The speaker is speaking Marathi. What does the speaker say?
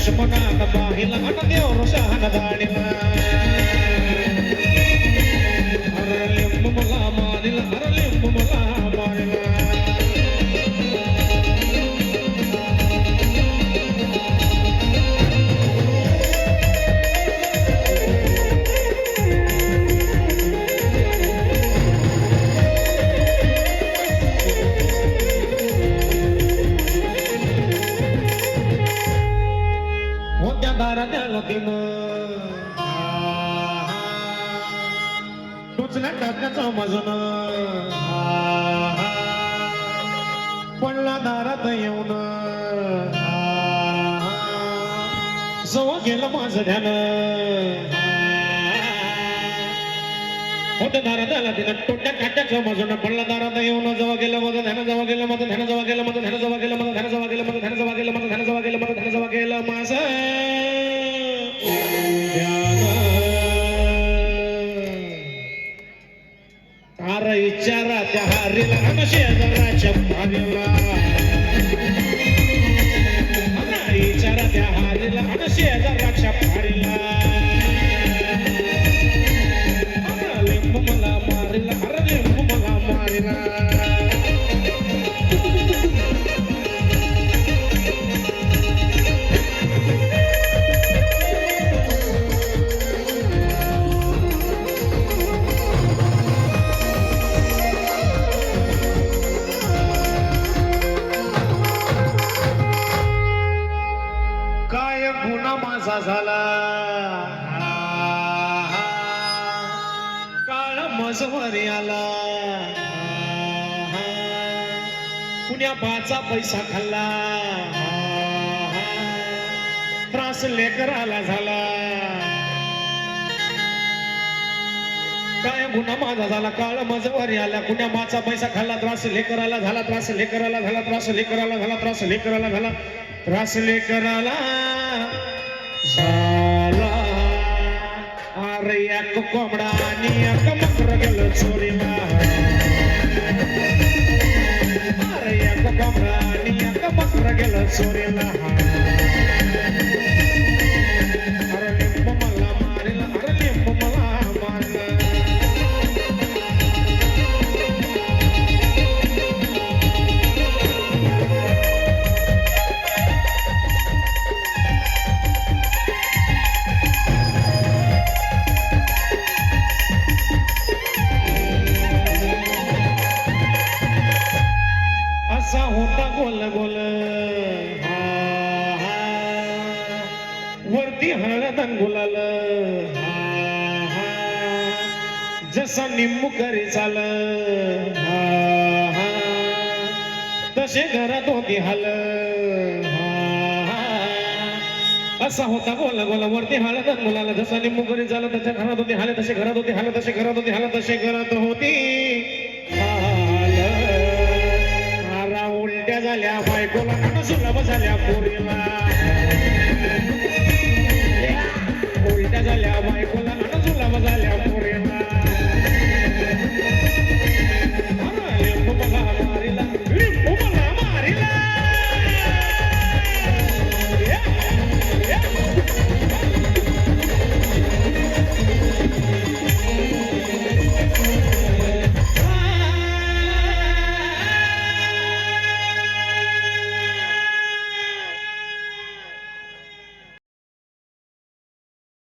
दुश्मनात पाहिला आणि देव शहाण दाणीला अरे लिंबू मला मारिला अरे लिंबू मला मारिला टुचल्या टाकण्याचा मजून पडला दारात येऊन जवळ गेलं माझं ध्यान होत्या दारात आला तिनं टोट्या काट्याचं मजून पडला दारात येऊन जवळ गेलं माझं ध्यान जवळ गेलं माझं ध्यान जवळ गेलं माझं ध्यान जवळ गेलं माझं ध्यान जवळ गेलं माझं ध्यान जवळ गेलं माझं ध्यान जवळ गेलं माझं ध्यान जवळ गेलं माझं अरे विचारा त्या हारीला आणि शेजाराच्या भारीला विचारा त्या हारीला आणि शेजाराच्या भारीला लिंबू मला मारिला अरे लिंबू मला मारिला माझा झाला काळ मजवरी आला पुण्या बाचा पैसा खाल्ला त्रास लेकराला झाला काय गुन्हा माझा झाला काळ मजवरी आला पुण्या बाचा पैसा खाल्ला त्रास लेकराला झाला त्रास लेकराला झाला त्रास लेकराला झाला त्रास लेकराला झाला त्रास लेकराला झाला अरे एक कोंबडा आणि एक मकर गेलं चोरीला अरे एक कोंबडा आणि एक मकर गेलं चोरीला अरे लिंबू मला मारिला अरे लिंबू मला मारला होता गोल गोल वरती हळदन गुलाल जसा निम्मू करी चाल तसे घरात होती हाल असा होता गोल गोल वरती हळदन गुलाल जसा निम्मू करी चाल तसे घरात होती हाल तसे घरात होती हाल तसे घरात होती हाल तसे घरात होती उलट्या झाल्या बायकोला सुलभ झाल्या पोरीला